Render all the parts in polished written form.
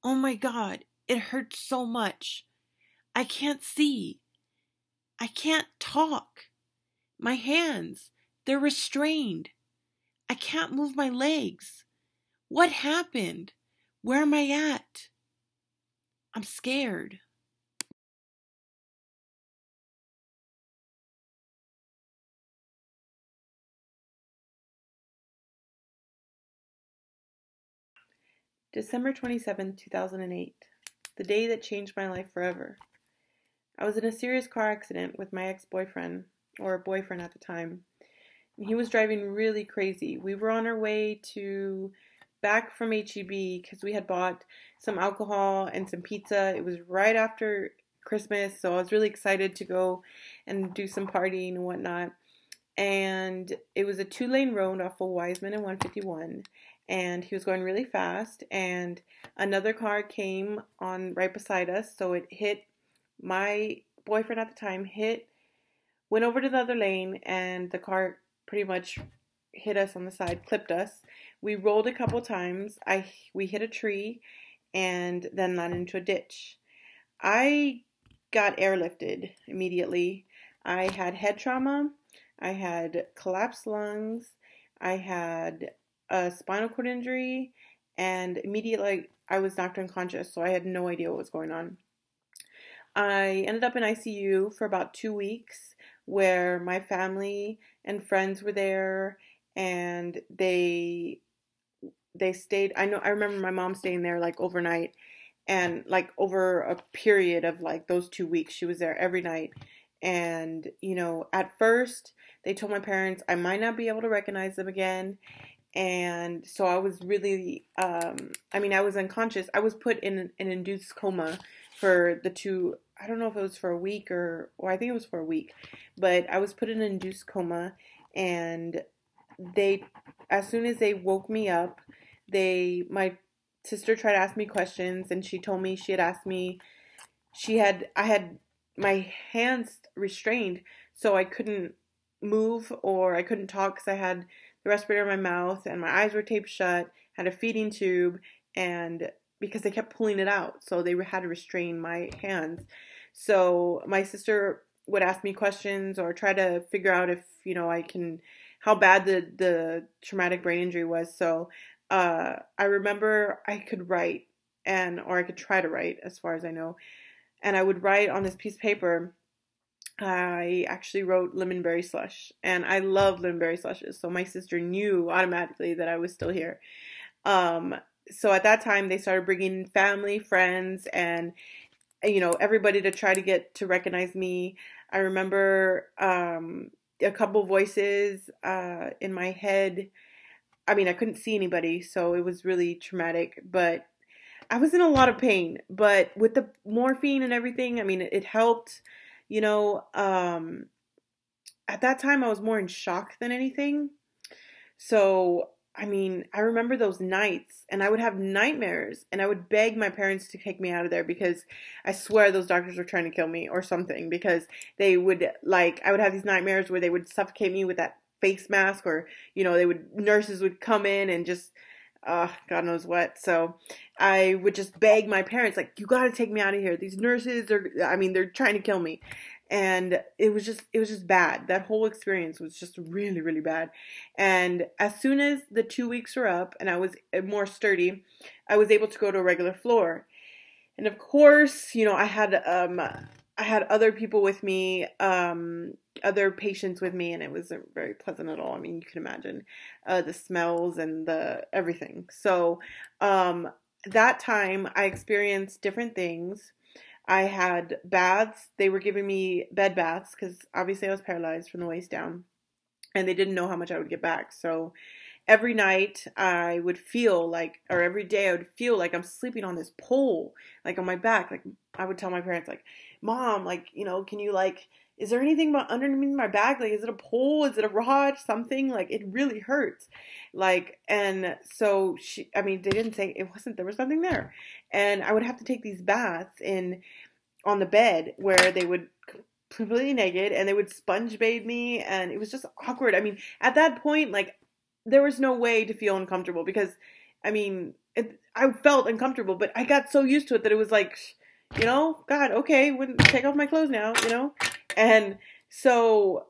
Oh my God, it hurts so much. I can't see. I can't talk. My hands, they're restrained. I can't move my legs. What happened? Where am I at? I'm scared. December 27, 2008, the day that changed my life forever. I was in a serious car accident with my ex-boyfriend, or boyfriend at the time. He was driving really crazy. We were on our way to back from HEB because we had bought some alcohol and some pizza. It was right after Christmas, so I was really excited to go and do some partying and whatnot. And it was a 2-lane road off of Wiseman and 151, and he was going really fast, and another car came on right beside us, so it hit my boyfriend at the time, went over to the other lane, and the car pretty much hit us on the side, clipped us. We rolled a couple times. We hit a tree and then landed into a ditch. I got airlifted immediately. I had head trauma. I had collapsed lungs. I had a spinal cord injury, and immediately I was knocked unconscious, so I had no idea what was going on. I ended up in ICU for about 2 weeks, where my family and friends were there, and they stayed. I remember my mom staying there like overnight, and like over a period of like those 2 weeks, she was there every night. And at first they told my parents I might not be able to recognize them again, and so I was really, I was unconscious. I was put in an induced coma for I don't know if it was for a week or I think it was for a week, but I was put in an induced coma, and as soon as they woke me up, my sister tried to ask me questions, and she told me she had asked me, I had my hands restrained, so I couldn't move or I couldn't talk because I had the respirator in my mouth and my eyes were taped shut, had a feeding tube, and because they kept pulling it out, so they had to restrain my hands. So my sister would ask me questions or try to figure out if, how bad the traumatic brain injury was. So I remember I could write, or I could try to write as far as I know. And I would write on this piece of paper. I actually wrote lemonberry slush, and I love lemonberry slushes, so my sister knew automatically that I was still here. So at that time, they started bringing family, friends, and everybody to try to get to recognize me. I remember a couple voices in my head. I mean, I couldn't see anybody, so it was really traumatic, but I was in a lot of pain. But with the morphine and everything, I mean, it helped. At that time I was more in shock than anything. So, I mean, I remember those nights, and I would have nightmares, and I would beg my parents to take me out of there because I swear those doctors were trying to kill me or something, because I would have these nightmares where they would suffocate me with that face mask, or, nurses would come in and just, God knows what. So I would just beg my parents, like, you got to take me out of here. These nurses they're trying to kill me. And it was just bad. That whole experience was just really, really bad. And as soon as the 2 weeks were up and I was more sturdy, I was able to go to a regular floor. And of course, I had other people with me, other patients with me, and it wasn't very pleasant at all. I mean, you can imagine the smells and the everything. So that time I experienced different things. I had baths. They were giving me bed baths because obviously I was paralyzed from the waist down, and they didn't know how much I would get back. So every night I would feel like, or every day I would feel like I'm sleeping on this pole, like on my back. Like I would tell my parents, like, Mom, like, can you, like, is there anything underneath my back? Like, is it a pole? Is it a rod? Something? Like, it really hurts. Like, and so they didn't say it wasn't, there was nothing there. And I would have to take these baths on the bed where they would completely naked, and they would sponge bathe me, and it was just awkward. I mean, at that point, like, there was no way to feel uncomfortable because, I mean, I felt uncomfortable, but I got so used to it that it was like, God, okay, wouldn't take off my clothes now. And so,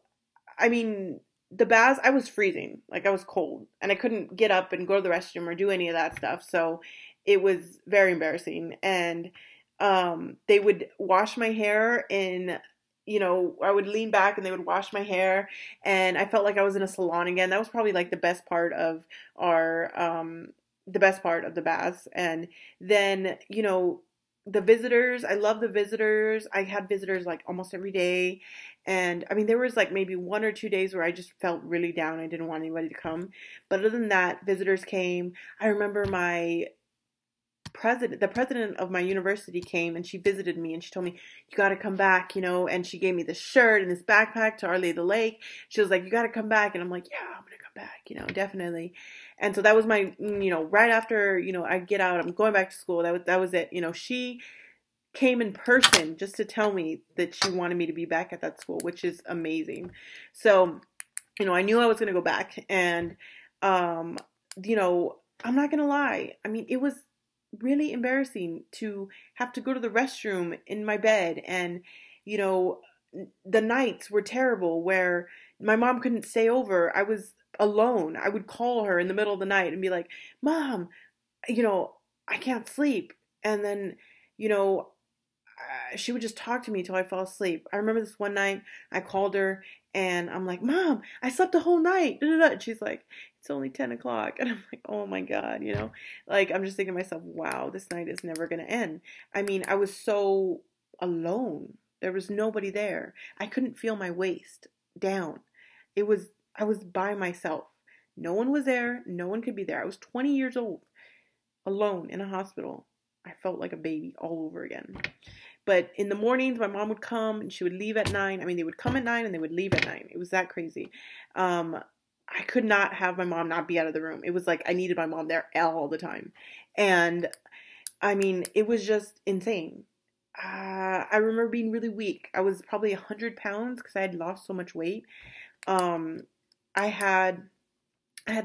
I mean, the baths, I was freezing, like I was cold, and I couldn't get up and go to the restroom or do any of that stuff. So it was very embarrassing. And they would wash my hair in, I would lean back and they would wash my hair, and I felt like I was in a salon again. That was probably like the best part of the baths. And then, the visitors, I love the visitors. I had visitors like almost every day. And I mean, there was like maybe 1 or 2 days where I just felt really down. I didn't want anybody to come. But other than that, visitors came. I remember the president of my university came and she visited me and she told me, you got to come back, and she gave me this shirt and this backpack to Our Lady of the Lake. She was like, you got to come back. And I'm like, yeah, I'm going to come back, definitely. And so that was my, right after, I get out, I'm going back to school. That was it. She came in person just to tell me that she wanted me to be back at that school, which is amazing. So, I knew I was going to go back, and, I'm not going to lie. I mean, it was really embarrassing to have to go to the restroom in my bed, and, the nights were terrible where my mom couldn't stay over. I was alone. I would call her in the middle of the night and be like, Mom, I can't sleep. And then, she would just talk to me till I fell asleep. I remember this one night I called her and I'm like, Mom, I slept the whole night. And she's like, it's only 10 o'clock. And I'm like, oh my God, like I'm just thinking to myself, wow, this night is never going to end. I mean, I was so alone. There was nobody there. I couldn't feel my waist down. I was by myself. No one was there. No one could be there. I was 20 years old, alone in a hospital. I felt like a baby all over again. But in the mornings, my mom would come and she would leave at 9. I mean, they would come at 9 and they would leave at 9. It was that crazy. I could not have my mom not be out of the room. It was like I needed my mom there all the time. And I mean, it was just insane. I remember being really weak. I was probably 100 pounds because I had lost so much weight. I had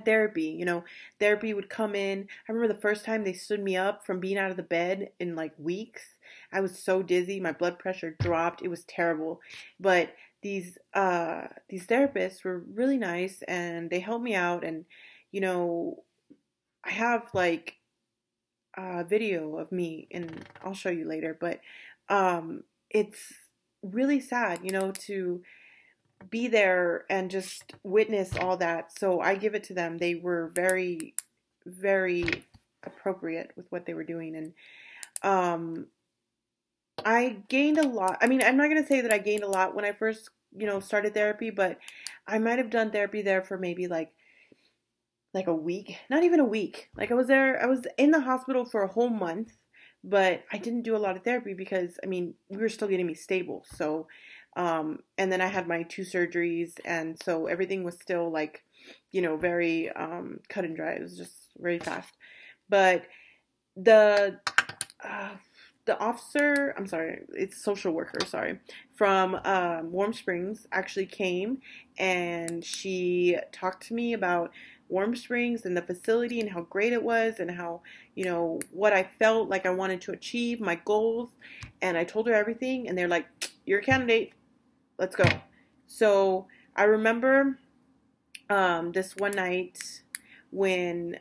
therapy, therapy would come in. I remember the first time they stood me up from being out of the bed in like weeks. I was so dizzy. My blood pressure dropped. It was terrible. But these therapists were really nice and they helped me out. And, I have like a video of me and I'll show you later, but, it's really sad, to be there and just witness all that. So I give it to them. They were very, very appropriate with what they were doing. And I gained a lot. I mean, I'm not going to say that I gained a lot when I first, started therapy, but I might have done therapy there for maybe like a week, not even a week. Like I was in the hospital for a whole month, but I didn't do a lot of therapy because, I mean, we were still getting me stable. So, and then I had my 2 surgeries, and so everything was still like, very cut and dry. It was just very fast. But the officer, I'm sorry, it's social worker, sorry, from Warm Springs actually came and she talked to me about Warm Springs and the facility and how great it was and how, what I felt like I wanted to achieve, my goals. And I told her everything and they're like, you're a candidate. Let's go. So I remember this one night when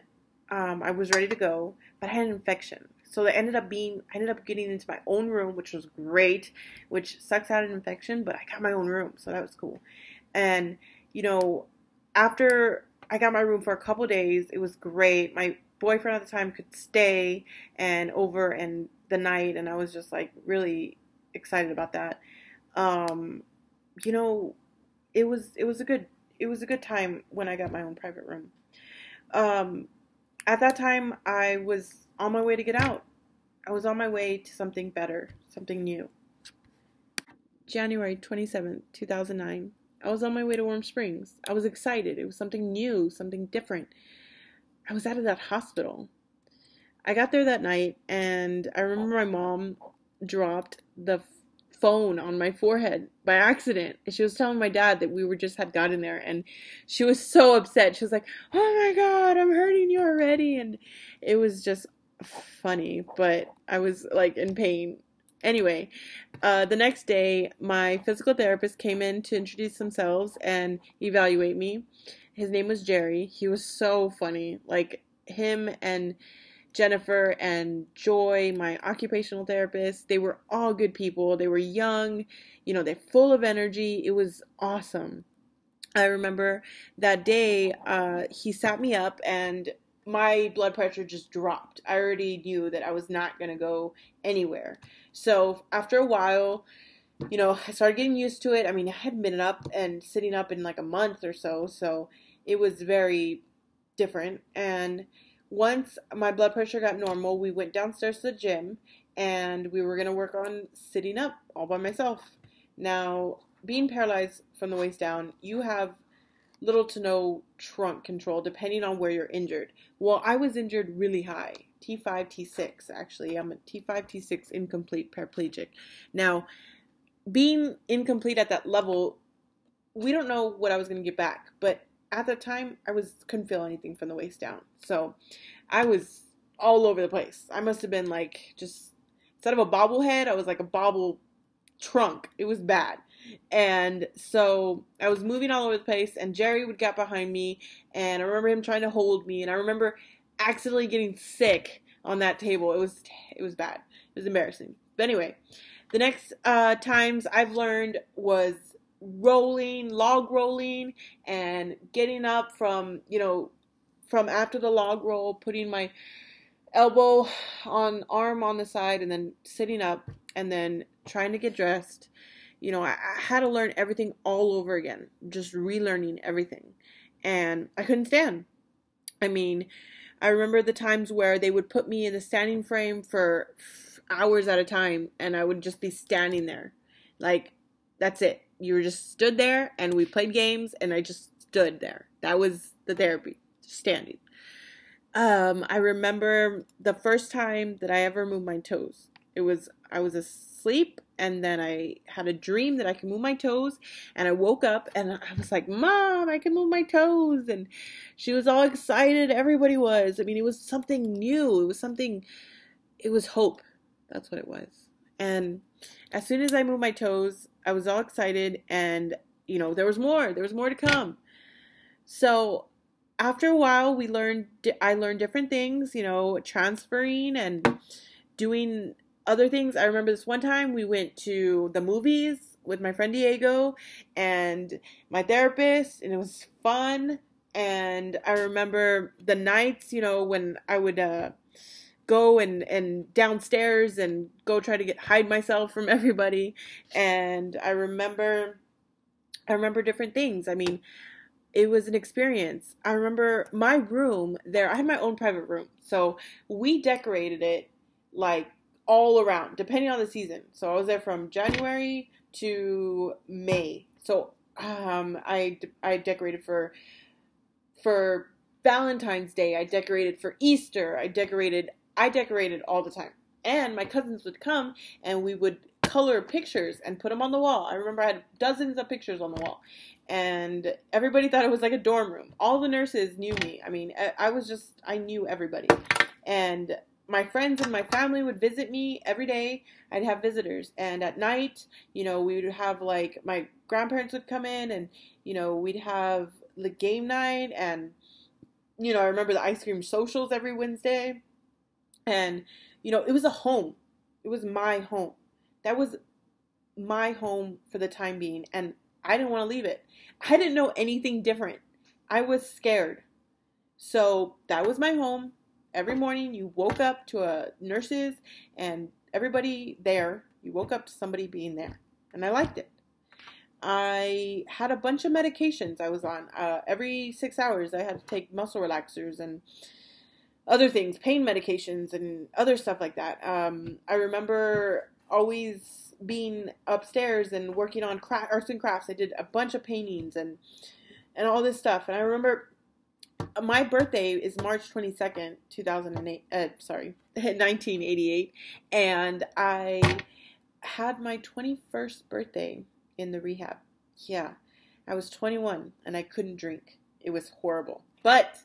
I was ready to go, but I had an infection. So I ended up getting into my own room, which was great, which sucks out an infection, but I got my own room. So that was cool. And, after I got my room for a couple days, it was great. My boyfriend at the time could stay over the night. And I was just like really excited about that. It was a good time when I got my own private room. At that time, I was on my way to get out. I was on my way to something better, something new. January 27th, 2009. I was on my way to Warm Springs. I was excited. It was something new, something different. I was out of that hospital. I got there that night, and I remember my mom dropped the phone on my forehead by accident. And she was telling my dad that we had gotten there, and she was so upset. She was like, oh my God, I'm hurting you already. And it was just funny, but I was like in pain. Anyway, the next day, my physical therapist came in to introduce themselves and evaluate me. His name was Jerry. He was so funny. Like him and Jennifer and Joy, my occupational therapist, they were all good people. They were young, they're full of energy. It was awesome. I remember that day, he sat me up and my blood pressure just dropped. I already knew that I was not going to go anywhere. So after a while, I started getting used to it. I mean, I hadn't been up and sitting up in like a month or so, so it was very different. And once my blood pressure got normal, we went downstairs to the gym and we were going to work on sitting up all by myself. Now, being paralyzed from the waist down, you have little to no trunk control depending on where you're injured. Well, I was injured really high. T5, T6, actually. I'm a T5, T6 incomplete paraplegic. Now, being incomplete at that level, we don't know what I was going to get back. But at the time, couldn't feel anything from the waist down. So I was all over the place. I must have been like just, instead of a bobblehead, I was like a bobble trunk. It was bad. And so I was moving all over the place and Jerry would get behind me and I remember him trying to hold me and I remember accidentally getting sick on that table. It was bad. It was embarrassing. But anyway, the next times I've learned was log rolling and getting up from after the log roll, putting my arm on the side and then sitting up and then trying to get dressed. I had to learn everything all over again, just relearning everything. And I couldn't stand. I mean, I remember the times where they would put me in the standing frame for hours at a time and I would just be standing there. Like, that's it. You were just stood there and we played games and I just stood there. That was the therapy, just standing. I remember the first time that I ever moved my toes. I was asleep and then I had a dream that I could move my toes and I woke up and I was like, Mom, I can move my toes. And she was all excited. Everybody was. I mean, it was something new. It was hope. That's what it was. And as soon as I moved my toes, I was all excited and, there was more to come. So after a while, I learned different things, transferring and doing other things. I remember this one time we went to the movies with my friend Diego and my therapist, and it was fun. And I remember the nights, when I would go and downstairs and go try to hide myself from everybody. And I remember different things. I mean, it was an experience. I remember my room there. I had my own private room. So we decorated it like all around, depending on the season. So I was there from January to May. So I decorated for Valentine's Day. I decorated for Easter. I decorated all the time. And my cousins would come and we would color pictures and put them on the wall. I remember I had dozens of pictures on the wall. And everybody thought it was like a dorm room. All the nurses knew me. I mean, I knew everybody. And my friends and my family would visit me every day. I'd have visitors. And at night, we would have like, my grandparents would come in and, we'd have the game night. And, I remember the ice cream socials every Wednesday. And, it was a home. It was my home. That was my home for the time being. And I didn't want to leave it. I didn't know anything different. I was scared. So that was my home. Every morning you woke up to nurses and everybody there. You woke up to somebody being there. And I liked it. I had a bunch of medications I was on. Every 6 hours I had to take muscle relaxers and other things, pain medications and other stuff like that. I remember always being upstairs and working on arts and crafts. I did a bunch of paintings and all this stuff. And I remember my birthday is March 22nd, 1988. And I had my 21st birthday in the rehab. Yeah, I was 21 and I couldn't drink. It was horrible. But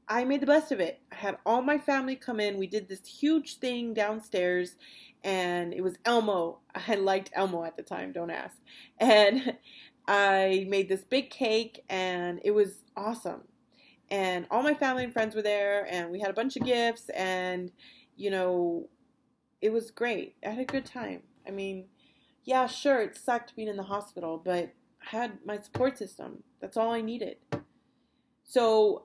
I made the best of it. I had all my family come in. We did this huge thing downstairs, and it was Elmo. I liked Elmo at the time, don't ask. And I made this big cake, and it was awesome. And all my family and friends were there, and we had a bunch of gifts, and, you know, it was great. I had a good time. I mean, yeah, sure, it sucked being in the hospital, but I had my support system. That's all I needed. So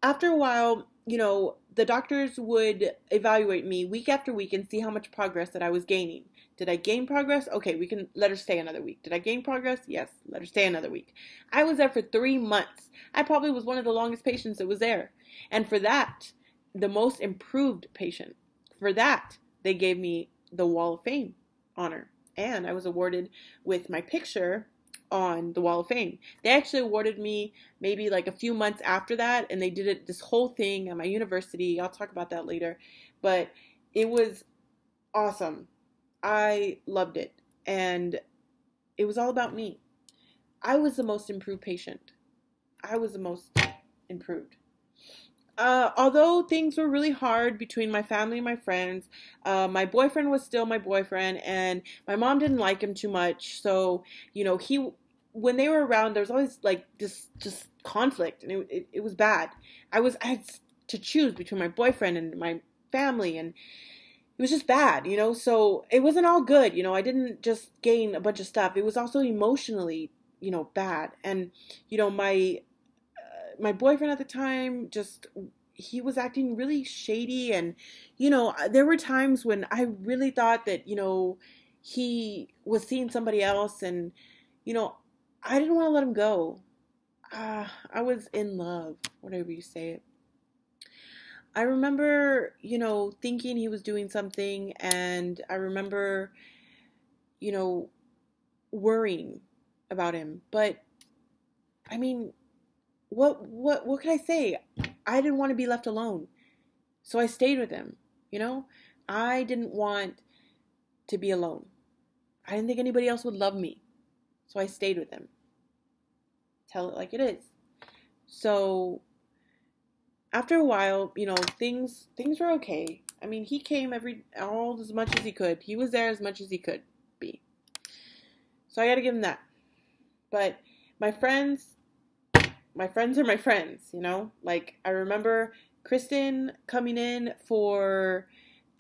after a while, the doctors would evaluate me week after week and see how much progress that I was gaining. Did I gain progress? Okay, we can let her stay another week. Did I gain progress? Yes, let her stay another week. I was there for 3 months. I probably was one of the longest patients that was there. And for that, the most improved patient, for that, they gave me the Wall of Fame honor. And I was awarded with my picture on the Wall of Fame. They actually awarded me maybe like a few months after that, and they did this whole thing at my university. I'll talk about that later. But it was awesome. I loved it. And it was all about me. I was the most improved patient. I was the most improved. Although things were really hard between my family and my friends, my boyfriend was still my boyfriend, and my mom didn't like him too much. So, when they were around, there was always like this just conflict, and it was bad. I had to choose between my boyfriend and my family, and it was just bad, So it wasn't all good, I didn't just gain a bunch of stuff. It was also emotionally, bad, and my boyfriend at the time, just he was acting really shady, and there were times when I really thought that he was seeing somebody else, and I didn't want to let him go. I was in love, whatever you say it. I remember thinking he was doing something, and I remember you know worrying about him, but I mean, what can I say? I didn't want to be left alone. So I stayed with him, I didn't want to be alone. I didn't think anybody else would love me. So I stayed with him. Tell it like it is. So after a while, things were okay. I mean, he came all as much as he could. He was there as much as he could be. So I got to give him that. But my friends are my friends, Like, I remember Kristen coming in for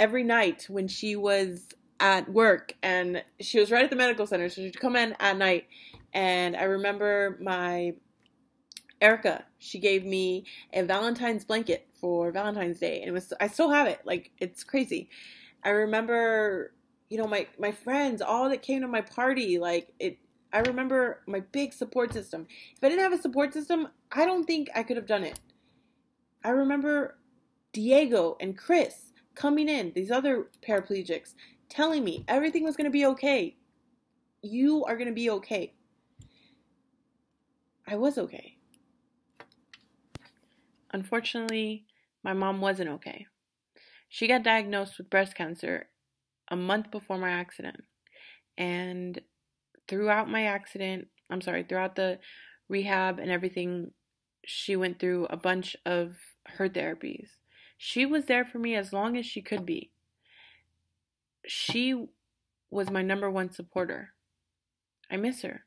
every night when she was at work, and she was right at the medical center, so she'd come in at night. And I remember my Erica, she gave me a Valentine's blanket for Valentine's Day, and I still have it. Like, it's crazy. I remember, my friends, all that came to my party, I remember my big support system. If I didn't have a support system, I don't think I could have done it. I remember Diego and Chris coming in, these other paraplegics, telling me everything was going to be okay. You are going to be okay. I was okay. Unfortunately, my mom wasn't okay. She got diagnosed with breast cancer a month before my accident. And throughout the rehab and everything, she went through a bunch of her therapies. She was there for me as long as she could be. She was my number one supporter. I miss her.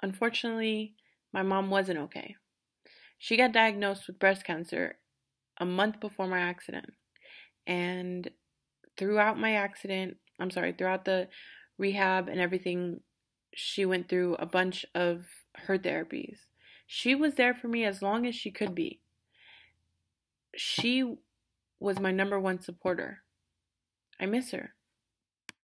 Unfortunately, my mom wasn't okay. She got diagnosed with breast cancer a month before my accident. And throughout the rehab and everything, she went through a bunch of her therapies. She was there for me as long as she could be. She was my number one supporter. I miss her.